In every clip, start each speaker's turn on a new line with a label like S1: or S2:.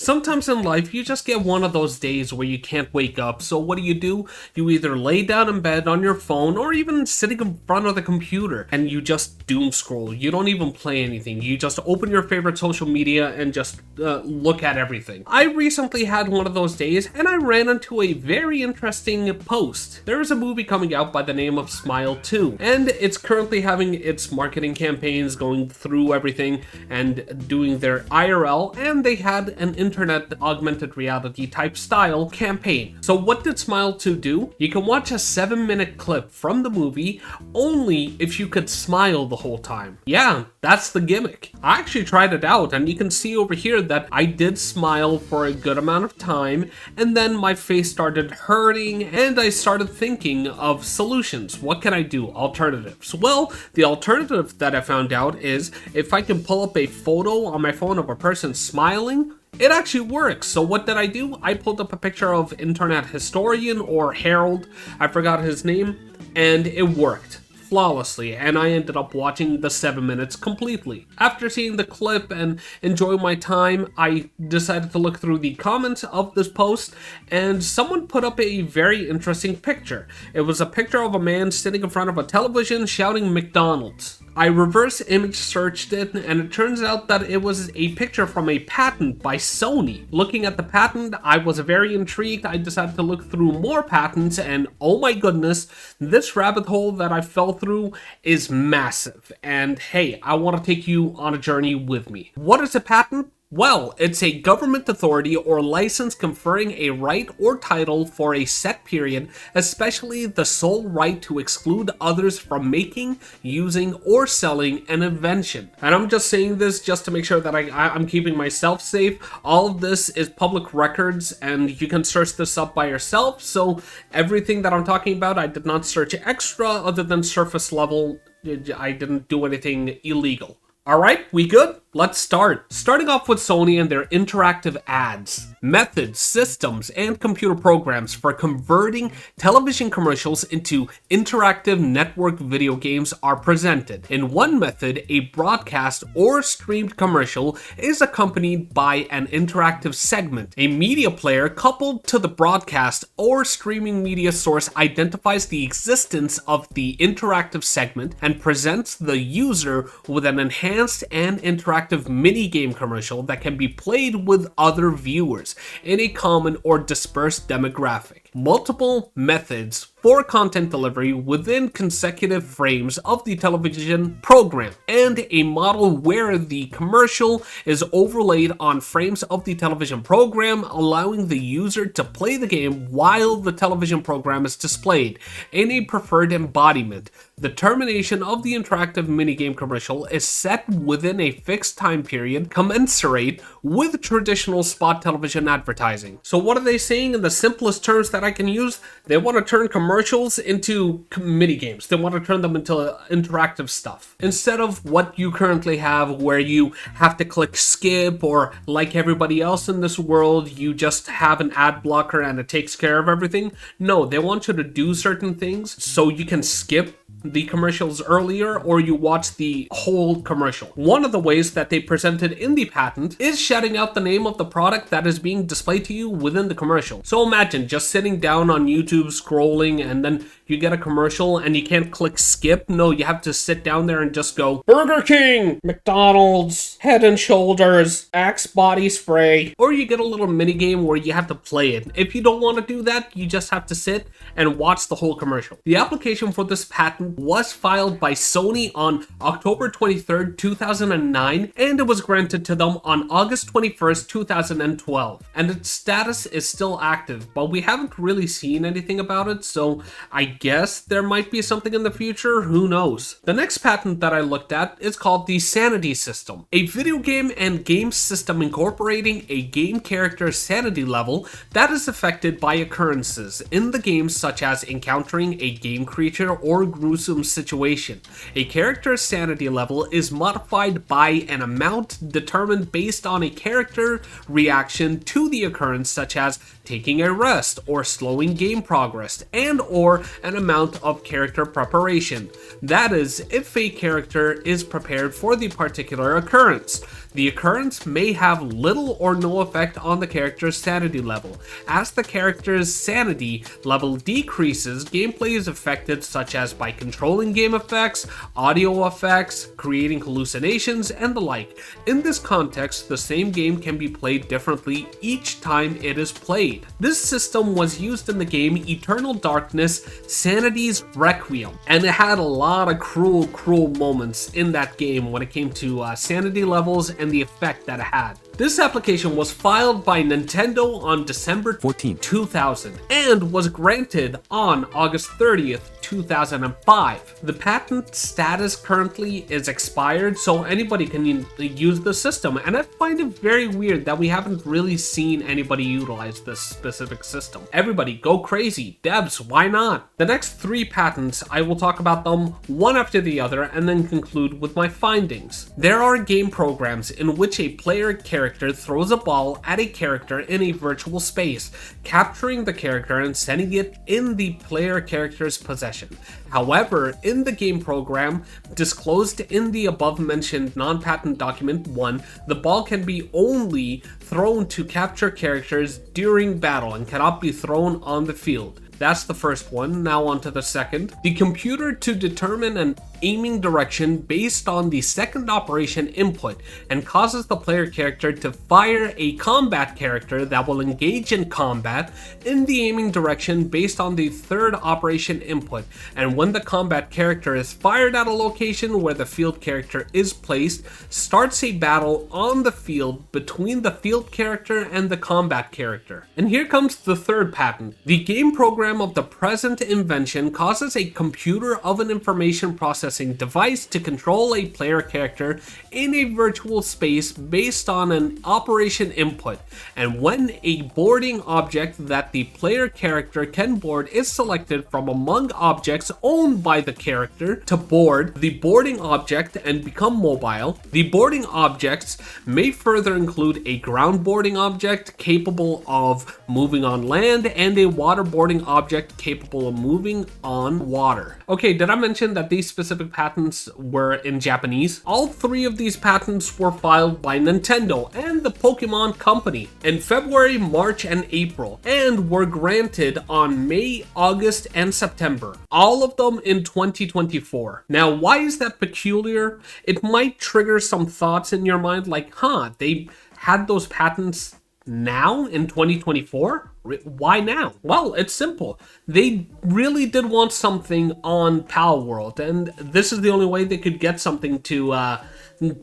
S1: Sometimes in life, you just get one of those days where you can't wake up, so what do? You either lay down in bed on your phone or even sitting in front of the computer and you just doom scroll. You don't even play anything. You just open your favorite social media and just look at everything. I recently had one of those days and I ran into a very interesting post. There is a movie coming out by the name of Smile 2, and it's currently having its marketing campaigns going through everything and doing their IRL, and they had an internet augmented reality type style campaign. So what did Smile 2 do? You can watch a 7-minute clip from the movie only if you could smile the whole time. Yeah, that's the gimmick. I actually tried it out, and you can see over here that I did smile for a good amount of time, and then my face started hurting and I started thinking of solutions. What can I do? Alternatives. Well, the alternative that I found out is if I can pull up a photo on my phone of a person smiling, it actually works. So what did I do? I pulled up a picture of internet historian or Harold, I forgot his name, and it worked flawlessly, and I ended up watching the 7 minutes completely. After seeing the clip and enjoying my time, I decided to look through the comments of this post, and someone put up a very interesting picture. It was a picture of a man sitting in front of a television shouting McDonald's. I reverse image searched it, and it turns out that it was a picture from a patent by Sony. Looking at the patent, I was very intrigued. I decided to look through more patents, and oh my goodness, this rabbit hole that I fell through is massive. And hey, I want to take you on a journey with me. What is a patent? Well, it's a government authority or license conferring a right or title for a set period, especially the sole right to exclude others from making, using, or selling an invention. And I'm just saying this just to make sure that I'm keeping myself safe. All of this is public records and you can search this up by yourself. So everything that I'm talking about, I did not search extra other than surface level. I didn't do anything illegal. Alright, we good? Let's start. Starting off with Sony and their interactive ads. Methods, systems, and computer programs for converting television commercials into interactive network video games are presented. In one method, a broadcast or streamed commercial is accompanied by an interactive segment. A media player coupled to the broadcast or streaming media source identifies the existence of the interactive segment and presents the user with an enhanced and interactive mini-game commercial that can be played with other viewers in a common or dispersed demographic. Multiple methods for content delivery within consecutive frames of the television program, and a model where the commercial is overlaid on frames of the television program, allowing the user to play the game while the television program is displayed in a preferred embodiment. The termination of the interactive minigame commercial is set within a fixed time period commensurate with traditional spot television advertising. So what are they saying in the simplest terms that I can use? They want to turn commercials into minigames. They want to turn them into interactive stuff. Instead of what you currently have where you have to click skip, or like everybody else in this world, you just have an ad blocker and it takes care of everything. No, they want you to do certain things so you can skip the commercials earlier or you watch the whole commercial. One of the ways that they presented in the patent is shouting out the name of the product that is being displayed to you within the commercial. So imagine just sitting down on YouTube scrolling and then you get a commercial and you can't click skip. No, you have to sit down there and just go Burger King, McDonald's, Head and Shoulders, Axe body spray, or you get a little mini game where you have to play it. If you don't want to do that, you just have to sit and watch the whole commercial. The application for this patent was filed by Sony on October 23rd, 2009, and it was granted to them on August 21st, 2012. And its status is still active, but we haven't really seen anything about it, so I guess there might be something in the future, who knows. The next patent that I looked at is called the Sanity system, a video game and game system incorporating a game character's sanity level that is affected by occurrences in the game such as encountering a game creature or gruesome situation. A character's sanity level is modified by an amount determined based on a character reaction to the occurrence, such as taking a rest or slowing game progress, and or an amount of character preparation. That is, if a character is prepared for the particular occurrence. The occurrence may have little or no effect on the character's sanity level. As the character's sanity level decreases, gameplay is affected, such as by controlling game effects, audio effects, creating hallucinations, and the like. In this context, the same game can be played differently each time it is played. This system was used in the game Eternal Darkness: Sanity's Requiem, and it had a lot of cruel moments in that game when it came to sanity levels and the effect that it had. This application was filed by Nintendo on December 14, 2000 and was granted on August 30th, 2005. The patent status currently is expired, so anybody can use the system, and I find it very weird that we haven't really seen anybody utilize this specific system. Everybody go crazy. Devs, why not? The next 3 patents, I will talk about them one after the other and then conclude with my findings. There are game programs in which a player character throws a ball at a character in a virtual space, capturing the character and sending it in the player character's possession. However, in the game program disclosed in the above mentioned non-patent document 1, the ball can be only thrown to capture characters during battle and cannot be thrown on the field. That's the first one. Now on to the second. The computer to determine an aiming direction based on the second operation input and causes the player character to fire a combat character that will engage in combat in the aiming direction based on the third operation input. And when the combat character is fired at a location where the field character is placed, starts a battle on the field between the field character and the combat character. And here comes the third patent. The game program of the present invention causes a computer of an information processing device to control a player character in a virtual space based on an operation input, and when a boarding object that the player character can board is selected from among objects owned by the character to board the boarding object and become mobile. The boarding objects may further include a ground boarding object capable of moving on land and a waterboarding object capable of moving on water. Okay, did I mention that these specific patents were in Japanese? All 3 of these patents were filed by Nintendo and the Pokemon Company in February, March, and April, and were granted on May, August, and September. All of them in 2024. Now, why is that peculiar? It might trigger some thoughts in your mind like, they had those patents now in 2024? Why now? Well, it's simple. They really did want something on Pal World, and this is the only way they could get something to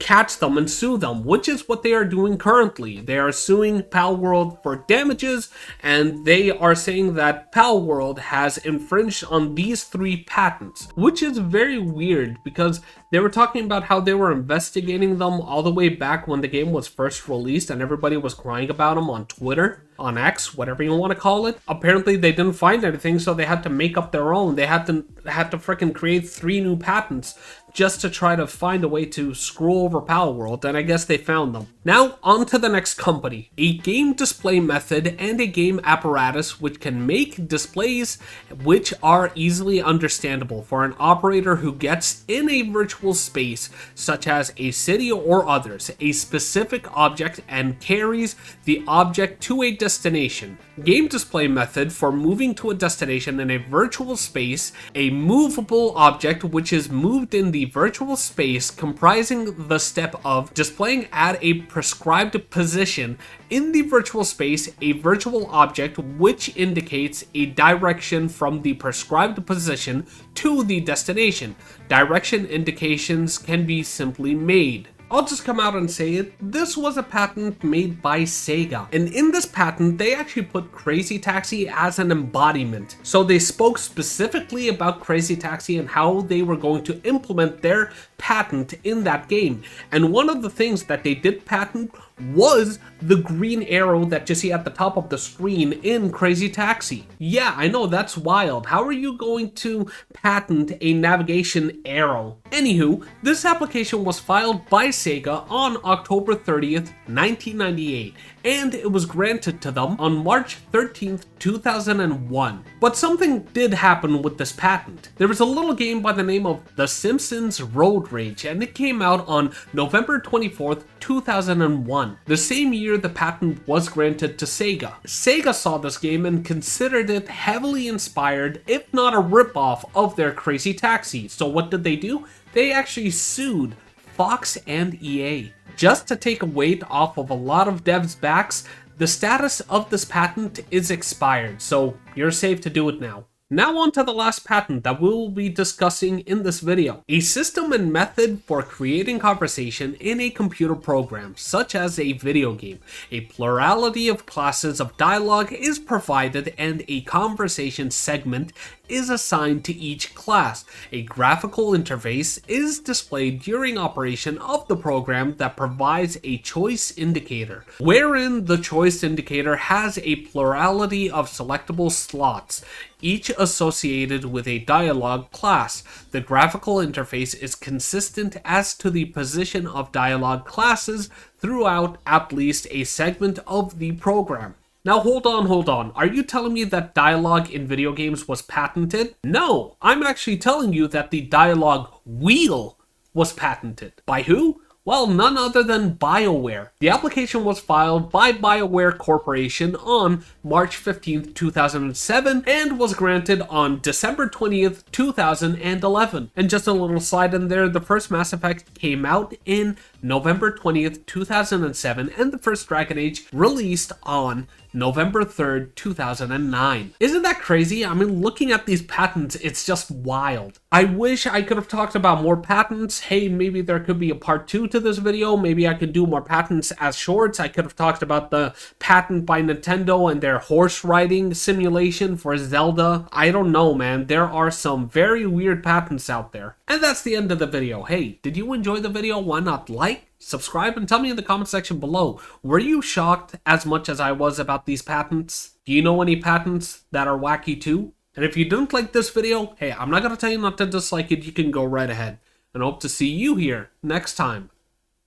S1: catch them and sue them, which is what they are doing currently. They are suing Pal World for damages, and they are saying that Pal World has infringed on these 3 patents, which is very weird because they were talking about how they were investigating them all the way back when the game was first released and everybody was crying about them on Twitter, on X, whatever you want to call it. Apparently they didn't find anything, so they had to make up their own. They had to freaking create 3 new patents just to try to find a way to screw over Pal World, and I guess they found them. Now, on to the next company. A game display method and a game apparatus which can make displays which are easily understandable for an operator who gets in a virtual space, such as a city or others, a specific object and carries the object to a destination. Game display method for moving to a destination in a virtual space, a movable object which is moved in the virtual space, comprising the step of displaying at a prescribed position in the virtual space a virtual object which indicates a direction from the prescribed position to the destination. Direction indications can be simply made. I'll just come out and say it, this was a patent made by Sega. And in this patent, they actually put Crazy Taxi as an embodiment. So they spoke specifically about Crazy Taxi and how they were going to implement their patent in that game. And one of the things that they did patent was the green arrow that you see at the top of the screen in Crazy Taxi. Yeah, I know, that's wild. How are you going to patent a navigation arrow? Anywho, this application was filed by Sega on October 30th, 1998, and it was granted to them on March 13th, 2001. But something did happen with this patent. There was a little game by the name of The Simpsons Road Rage, and it came out on November 24th, 2001, the same year the patent was granted to Sega. Sega saw this game and considered it heavily inspired, if not a ripoff, of their Crazy Taxi. So what did they do? They actually sued Fox and EA. Just to take a weight off of a lot of devs' backs, the status of this patent is expired, so you're safe to do it now. Now on to the last patent that we will be discussing in this video. A system and method for creating conversation in a computer program, such as a video game. A plurality of classes of dialogue is provided and a conversation segment is assigned to each class. A graphical interface is displayed during operation of the program that provides a choice indicator, wherein the choice indicator has a plurality of selectable slots, each associated with a dialogue class. The graphical interface is consistent as to the position of dialogue classes throughout at least a segment of the program. Now hold on. Are you telling me that dialogue in video games was patented? No, I'm actually telling you that the dialogue wheel was patented. By who? Well, none other than BioWare. The application was filed by BioWare Corporation on March 15th, 2007 and was granted on December 20th, 2011. And just a little slide in there, the first Mass Effect came out in November 20th, 2007 and the first Dragon Age released on November 3rd, 2009. Isn't that crazy? I mean, looking at these patents, it's just wild. I wish I could have talked about more patents. Hey, maybe there could be a part 2 to this video. Maybe I could do more patents as shorts. I could have talked about the patent by Nintendo and their horse riding simulation for Zelda. I don't know, man. There are some very weird patents out there. And that's the end of the video. Hey, did you enjoy the video? Why not like, subscribe, and tell me in the comment section below, were you shocked as much as I was about these patents? Do you know any patents that are wacky too? And if you didn't like this video, hey, I'm not going to tell you not to dislike it, you can go right ahead. And I hope to see you here next time.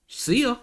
S1: See ya!